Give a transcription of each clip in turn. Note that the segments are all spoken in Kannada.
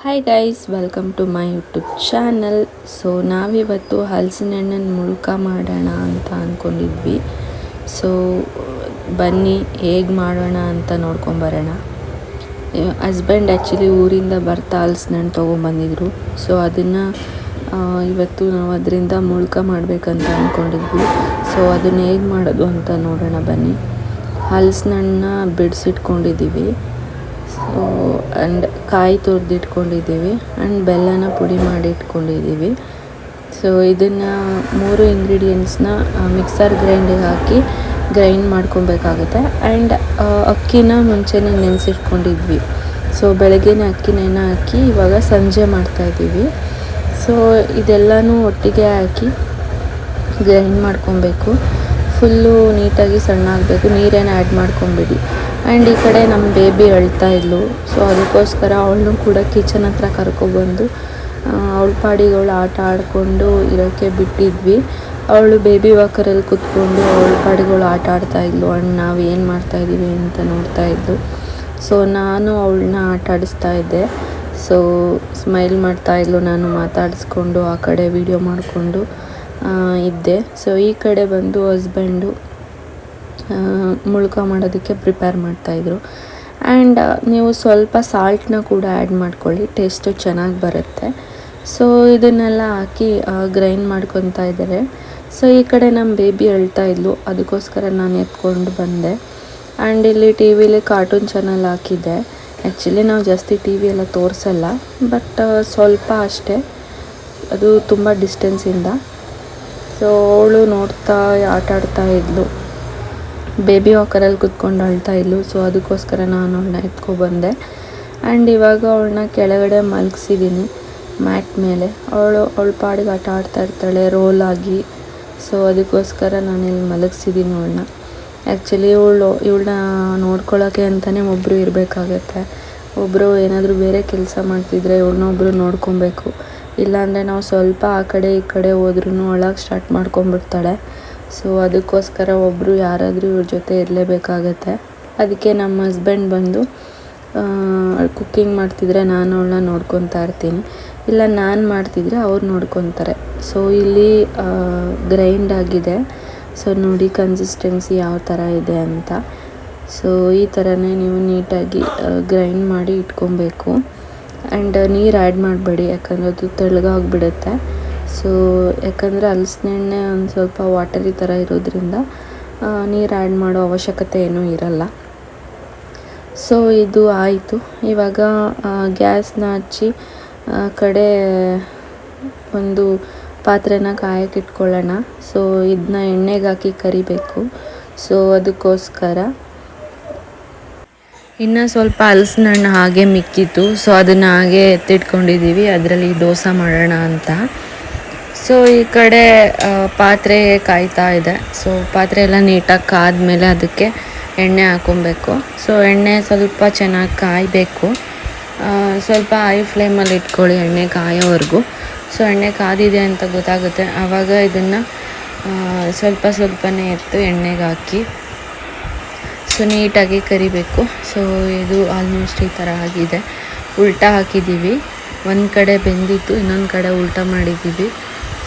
Hi guys, welcome to my YouTube channel. So ನಾವಿವತ್ತು ಹಲಸಿನ ಹಣ್ಣನ್ನು ಮುಳ್ಕ ಮಾಡೋಣ ಅಂತ ಅಂದ್ಕೊಂಡಿದ್ವಿ. ಸೊ ಬನ್ನಿ ಹೇಗೆ ಮಾಡೋಣ ಅಂತ ನೋಡ್ಕೊಂಬರೋಣ. ಹಸ್ಬೆಂಡ್ ಆ್ಯಕ್ಚುಲಿ ಊರಿಂದ ಬರ್ತಾ ಹಲಸಿನ ಹಣ್ಣು ತೊಗೊಂಬಂದಿದ್ರು. ಸೊ ಅದನ್ನು ಇವತ್ತು ನಾವು ಅದರಿಂದ ಮುಳ್ಕ ಮಾಡಬೇಕಂತ ಅಂದ್ಕೊಂಡಿದ್ವಿ. ಸೊ ಅದನ್ನು ಹೇಗೆ ಮಾಡೋದು ಅಂತ ನೋಡೋಣ ಬನ್ನಿ. ಹಲಸಿನ ಹಣ್ಣನ್ನ ಬಿಡಿಸಿಟ್ಕೊಂಡಿದ್ದೀವಿ. ಸೊ ಆ್ಯಂಡ್ ಕಾಯಿ ತುರಿದಿಟ್ಕೊಂಡಿದ್ದೀವಿ ಆ್ಯಂಡ್ ಬೆಲ್ಲನ ಪುಡಿ ಮಾಡಿ ಇಟ್ಕೊಂಡಿದ್ದೀವಿ. ಸೊ ಇದನ್ನು 3 ಇಂಗ್ರೀಡಿಯೆಂಟ್ಸ್ನ ಮಿಕ್ಸರ್ ಗ್ರೈಂಡಿಗೆ ಹಾಕಿ ಗ್ರೈಂಡ್ ಮಾಡ್ಕೊಬೇಕಾಗುತ್ತೆ. ಆ್ಯಂಡ್ ಅಕ್ಕಿನ ಮುಂಚೆನೇ ನೆನೆಸಿಟ್ಕೊಂಡಿದ್ವಿ. ಸೊ ಬೆಳಗ್ಗೆನೇ ಅಕ್ಕಿ ನೆನೆ ಹಾಕಿ ಇವಾಗ ಸಂಜೆ ಮಾಡ್ತಾಯಿದ್ದೀವಿ. ಸೊ ಇದೆಲ್ಲನೂ ಒಟ್ಟಿಗೆ ಹಾಕಿ ಗ್ರೈಂಡ್ ಮಾಡ್ಕೊಬೇಕು. ಫುಲ್ಲು ನೀಟಾಗಿ ಸಣ್ಣ ಆಗಬೇಕು, ನೀರೇನು ಆ್ಯಡ್ ಮಾಡ್ಕೊಂಬಿಡಿ. ಆ್ಯಂಡ್ ಈ ಕಡೆ ನಮ್ಮ ಬೇಬಿ ಅಳ್ತಾ ಇದ್ಲು. ಸೊ ಅದಕ್ಕೋಸ್ಕರ ಅವಳನ್ನೂ ಕೂಡ ಕಿಚನ್ ಹತ್ರ ಕರ್ಕೊಬಂದು ಅವಳ ಪಾಡಿಗೆ ಅವಳು ಆಟ ಆಡಿಕೊಂಡು ಇರೋಕ್ಕೆ ಬಿಟ್ಟಿದ್ವಿ. ಅವಳು ಬೇಬಿ ವಾಕರಲ್ಲಿ ಕೂತ್ಕೊಂಡು ಅವಳ ಪಾಡಿಗೆ ಅವಳು ಆಟ ಆಡ್ತಾಯಿದ್ಲು. ಆ್ಯಂಡ್ ನಾವು ಏನು ಮಾಡ್ತಾಯಿದ್ದೀವಿ ಅಂತ ನೋಡ್ತಾಯಿದ್ಲು. ಸೊ ನಾನು ಅವಳನ್ನ ಆಟ ಆಡಿಸ್ತಾ ಇದ್ದೆ. ಸೊ ಸ್ಮೈಲ್ ಮಾಡ್ತಾಯಿದ್ಲು, ನಾನು ಮಾತಾಡಿಸ್ಕೊಂಡು ಆ ಕಡೆ ವೀಡಿಯೋ ಮಾಡಿಕೊಂಡು ಇದ್ದೆ. ಸೊ ಈ ಕಡೆ ಬಂದು ಹಸ್ಬೆಂಡು ಮುಳ್ಕ ಮಾಡೋದಕ್ಕೆ ಪ್ರಿಪೇರ್ ಮಾಡ್ತಾಯಿದ್ರು. ಆ್ಯಂಡ್ ನೀವು ಸ್ವಲ್ಪ ಸಾಲ್ಟನ್ನ ಕೂಡ ಆ್ಯಡ್ ಮಾಡ್ಕೊಳ್ಳಿ, ಟೇಸ್ಟು ಚೆನ್ನಾಗಿ ಬರುತ್ತೆ. ಸೊ ಇದನ್ನೆಲ್ಲ ಹಾಕಿ ಗ್ರೈಂಡ್ ಮಾಡ್ಕೊತಾ ಇದ್ದಾರೆ. ಸೊ ಈ ಕಡೆ ನಮ್ಮ ಬೇಬಿ ಅಳ್ತಾ ಇದ್ಲು, ಅದಕ್ಕೋಸ್ಕರ ನಾನು ಎತ್ಕೊಂಡು ಬಂದೆ. ಆ್ಯಂಡ್ ಇಲ್ಲಿ ಟಿ ವಿಲಿ ಕಾರ್ಟೂನ್ ಚಾನಲ್ ಹಾಕಿದ್ದೆ. ಆ್ಯಕ್ಚುಲಿ ನಾವು ಜಾಸ್ತಿ ಟಿ ವಿ ಎಲ್ಲ ತೋರಿಸಲ್ಲ, ಬಟ್ ಸ್ವಲ್ಪ ಅಷ್ಟೇ, ಅದು ತುಂಬ ಡಿಸ್ಟೆನ್ಸಿಂದ. ಸೊ ಅವಳು ನೋಡ್ತಾ ಆಟ ಆಡ್ತಾ ಇದ್ಲು, ಬೇಬಿ ವಾಕರಲ್ಲಿ ಕೂತ್ಕೊಂಡು ಅಳ್ತಾ ಇದ್ಲು. ಸೊ ಅದಕ್ಕೋಸ್ಕರ ನಾನು ಅವಳನ್ನ ಎತ್ಕೊಬಂದೆ. ಆ್ಯಂಡ್ ಇವಾಗ ಅವಳನ್ನ ಕೆಳಗಡೆ ಮಲಗಿಸಿದ್ದೀನಿ ಮ್ಯಾಟ್ ಮೇಲೆ. ಅವಳ ಪಾಡಿಗೆ ಆಟ ಆಡ್ತಾ ಇರ್ತಾಳೆ ರೋಲಾಗಿ. ಸೊ ಅದಕ್ಕೋಸ್ಕರ ನಾನಿಲ್ಲಿ ಮಲಗಿಸಿದ್ದೀನಿ ಅವಳನ್ನ. ಆ್ಯಕ್ಚುಲಿ ಇವಳನ್ನ ನೋಡ್ಕೊಳ್ಳೋಕ್ಕೆ ಅಂತಲೇ ಒಬ್ಬರು ಇರಬೇಕಾಗತ್ತೆ. ಒಬ್ಬರು ಏನಾದರೂ ಬೇರೆ ಕೆಲಸ ಮಾಡ್ತಿದ್ರೆ ಇವಳನ್ನೊಬ್ಬರು ನೋಡ್ಕೊಬೇಕು. ಇಲ್ಲಾಂದರೆ ನಾವು ಸ್ವಲ್ಪ ಆ ಕಡೆ ಈ ಕಡೆ ಹೋದ್ರೂ ಒಳಗೆ ಸ್ಟಾರ್ಟ್ ಮಾಡ್ಕೊಂಬಿಡ್ತಾಳೆ. ಸೊ ಅದಕ್ಕೋಸ್ಕರ ಒಬ್ಬರು ಯಾರಾದರೂ ಇವ್ರ ಜೊತೆ ಇರಲೇಬೇಕಾಗತ್ತೆ. ಅದಕ್ಕೆ ನಮ್ಮ ಹಸ್ಬೆಂಡ್ ಬಂದು ಕುಕ್ಕಿಂಗ್ ಮಾಡ್ತಿದ್ರೆ ನಾನು ಅವಳನ್ನ ನೋಡ್ಕೊತಾ ಇರ್ತೀನಿ, ಇಲ್ಲ ನಾನು ಮಾಡ್ತಿದ್ರೆ ಅವ್ರು ನೋಡ್ಕೊತಾರೆ. ಸೊ ಇಲ್ಲಿ ಗ್ರೈಂಡ್ ಆಗಿದೆ. ಸೊ ನೋಡಿ ಕನ್ಸಿಸ್ಟೆನ್ಸಿ ಯಾವ ಥರ ಇದೆ ಅಂತ. ಸೊ ಈ ಥರನೇ ನೀವು ನೀಟಾಗಿ ಗ್ರೈಂಡ್ ಮಾಡಿ ಇಟ್ಕೊಬೇಕು. ಆ್ಯಂಡ್ ನೀರು ಆ್ಯಡ್ ಮಾಡಬೇಡಿ, ಯಾಕಂದರೆ ಅದು ತೆಳ್ಳಗಾಗಿಬಿಡುತ್ತೆ. ಸೊ ಯಾಕಂದರೆ ಹಲಸಿನ ಹಣ್ಣೆ ಒಂದು ಸ್ವಲ್ಪ ವಾಟರಿ ಥರ ಇರೋದ್ರಿಂದ ನೀರು ಆ್ಯಡ್ ಮಾಡೋ ಅವಶ್ಯಕತೆ ಏನೂ ಇರಲ್ಲ. ಸೊ ಇದು ಆಯಿತು. ಇವಾಗ ಗ್ಯಾಸ್ನ ಹಚ್ಚಿ ಕಡೆ ಒಂದು ಪಾತ್ರೆನ ಕಾಯಕ್ಕೆ ಇಟ್ಕೊಳ್ಳೋಣ. ಸೊ ಇದನ್ನ ಎಣ್ಣೆಗೆ ಹಾಕಿ ಕರಿಬೇಕು. ಸೊ ಅದಕ್ಕೋಸ್ಕರ ಇನ್ನು ಸ್ವಲ್ಪ ಹಲಸಿನ ಹಣ್ಣು ಹಾಗೆ ಮಿಕ್ಕಿತ್ತು. ಸೊ ಅದನ್ನು ಹಾಗೆ ಎತ್ತಿಟ್ಕೊಂಡಿದ್ದೀವಿ, ಅದರಲ್ಲಿ ದೋಸೆ ಮಾಡೋಣ ಅಂತ. ಸೊ ಈ ಕಡೆ ಪಾತ್ರೆ ಕಾಯ್ತಾ ಇದೆ. ಸೊ ಪಾತ್ರೆ ಎಲ್ಲ ನೀಟಾಗಿ ಕಾದ್ಮೇಲೆ ಅದಕ್ಕೆ ಎಣ್ಣೆ ಹಾಕ್ಕೊಬೇಕು. ಸೊ ಎಣ್ಣೆ ಸ್ವಲ್ಪ ಚೆನ್ನಾಗಿ ಕಾಯಬೇಕು. ಸ್ವಲ್ಪ ಹೈ ಫ್ಲೇಮಲ್ಲಿ ಇಟ್ಕೊಳ್ಳಿ ಎಣ್ಣೆ ಕಾಯೋವರೆಗೂ. ಸೊ ಎಣ್ಣೆ ಕಾದಿದೆ ಅಂತ ಗೊತ್ತಾಗುತ್ತೆ, ಆವಾಗ ಇದನ್ನು ಸ್ವಲ್ಪನೇ ಎತ್ತು ಎಣ್ಣೆಗೆ ಹಾಕಿ ಸೊ ನೀಟಾಗಿ ಕರಿಬೇಕು. ಸೊ ಇದು ಆಲ್ಮೋಸ್ಟ್ ಈ ಥರ ಆಗಿದೆ. ಉಲ್ಟಾ ಹಾಕಿದ್ದೀವಿ, ಒಂದು ಕಡೆ ಬೆಂದಿತ್ತು, ಇನ್ನೊಂದು ಕಡೆ ಉಲ್ಟಾ ಮಾಡಿದ್ದೀವಿ.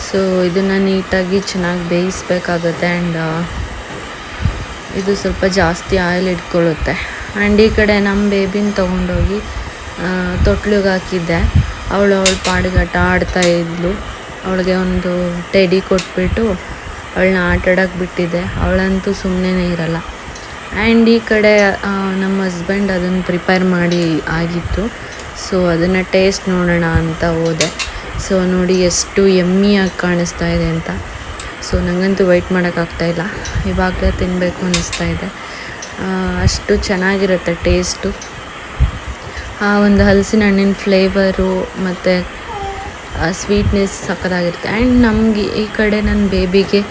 ಸೊ ಇದನ್ನು ನೀಟಾಗಿ ಚೆನ್ನಾಗಿ ಬೇಯಿಸ್ಬೇಕಾಗುತ್ತೆ. ಆ್ಯಂಡ್ ಇದು ಸ್ವಲ್ಪ ಜಾಸ್ತಿ ಆಯಿಲ್ ಇಟ್ಕೊಳ್ಳುತ್ತೆ. ಆ್ಯಂಡ್ ಈ ಕಡೆ ನಮ್ಮ ಬೇಬಿನ ತೊಗೊಂಡೋಗಿ ತೊಟ್ಲಿಗೆ ಹಾಕಿದ್ದೆ. ಅವಳ ಪಾಡಿಗೆ ಆಟ ಆಡ್ತಾ ಇದ್ಲು. ಅವಳಿಗೆ ಒಂದು ಟೆಡಿ ಕೊಟ್ಬಿಟ್ಟು ಅವಳನ್ನ ಆಟಾಡೋಕ್ಕೆ ಬಿಟ್ಟಿದ್ದೆ. ಅವಳಂತೂ ಸುಮ್ಮನೆ ಇರಲ್ಲ. ಆ್ಯಂಡ್ ಈ ಕಡೆ ನಮ್ಮ ಹಸ್ಬೆಂಡ್ ಅದನ್ನು ಪ್ರಿಪೇರ್ ಮಾಡಿ ಆಗಿತ್ತು. ಸೊ ಅದನ್ನು ಟೇಸ್ಟ್ ನೋಡೋಣ ಅಂತ ಹೋದೆ. ಸೊ ನೋಡಿ ಎಷ್ಟು ಯಮ್ಮಿಯಾಗಿ ಕಾಣಿಸ್ತಾ ಇದೆ ಅಂತ. ಸೊ ನನಗಂತೂ ವೆಯ್ಟ್ ಮಾಡೋಕ್ಕಾಗ್ತಾಯಿಲ್ಲ, ಇವಾಗಲೇ ತಿನ್ನಬೇಕು ಅನ್ನಿಸ್ತಾ ಇದೆ. ಅಷ್ಟು ಚೆನ್ನಾಗಿರುತ್ತೆ ಟೇಸ್ಟು. ಆ ಒಂದು ಹಲಸಿನ ಹಣ್ಣಿನ ಫ್ಲೇವರು ಮತ್ತು ಸ್ವೀಟ್ನೆಸ್ ಸಕ್ಕತ್ತಾಗಿರುತ್ತೆ. ಆ್ಯಂಡ್ ನಮಗೆ ಈ ಕಡೆ ನನ್ನ ಬೇಬಿಗೆ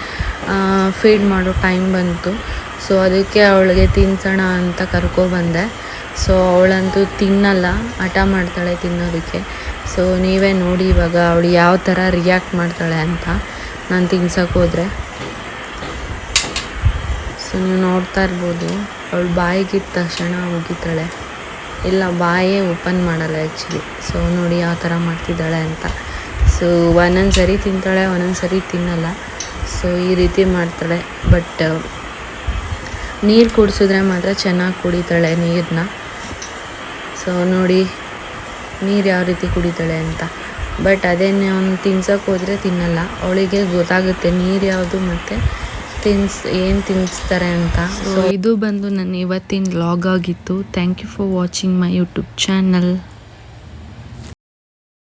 ಫೀಡ್ ಮಾಡೋ ಟೈಮ್ ಬಂತು. ಸೊ ಅದಕ್ಕೆ ಅವಳಿಗೆ ತಿನ್ಸೋಣ ಅಂತ ಕರ್ಕೊಬಂದೆ. ಸೊ ಅವಳಂತೂ ತಿನ್ನಲ್ಲ, ಹಠ ಮಾಡ್ತಾಳೆ ತಿನ್ನೋದಕ್ಕೆ. ಸೊ ನೀವೇ ನೋಡಿ ಇವಾಗ ಅವಳು ಯಾವ ಥರ ರಿಯಾಕ್ಟ್ ಮಾಡ್ತಾಳೆ ಅಂತ ನಾನು ತಿನ್ಸೋಕೆ ಹೋದರೆ. ಸೊ ನೀವು ನೋಡ್ತಾ ಇರ್ಬೋದು, ಅವಳು ಬಾಯಿಗಿಟ್ಟ ತಕ್ಷಣ ಮುಗಿತಾಳೆ. ಇಲ್ಲ ಬಾಯೇ ಓಪನ್ ಮಾಡಲ್ಲ ಆ್ಯಕ್ಚುಲಿ. ಸೊ ನೋಡಿ ಯಾವ ಥರ ಮಾಡ್ತಿದ್ದಾಳೆ ಅಂತ. ಸೊ ಒಂದೊಂದು ಸರಿ ತಿಂತಾಳೆ, ಒಂದೊಂದು ಸರಿ ತಿನ್ನಲ್ಲ. ಸೊ ಈ ರೀತಿ ಮಾಡ್ತಾಳೆ. ಬಟ್ ನೀರು ಕುಡಿಸಿದ್ರೆ ಮಾತ್ರ ಚೆನ್ನಾಗಿ ಕುಡಿತಾಳೆ ನೀರನ್ನ. ಸೊ ನೋಡಿ ನೀರು ಯಾವ ರೀತಿ ಕುಡಿತಾಳೆ ಅಂತ. ಬಟ್ ಅದೇನೇ ಅವ್ನು ತಿನ್ಸೋಕೆ ಹೋದರೆ ತಿನ್ನಲ್ಲ. ಅವಳಿಗೆ ಗೊತ್ತಾಗುತ್ತೆ ನೀರು ಯಾವುದು ಮತ್ತು ಏನು ತಿನ್ನಿಸ್ತಾರೆ ಅಂತ. ಸೊ ಇದು ಬಂದು ನನ್ನ ಇವತ್ತಿನ ವ್ಲಾಗ್ ಆಗಿತ್ತು. Thank you for watching my YouTube channel.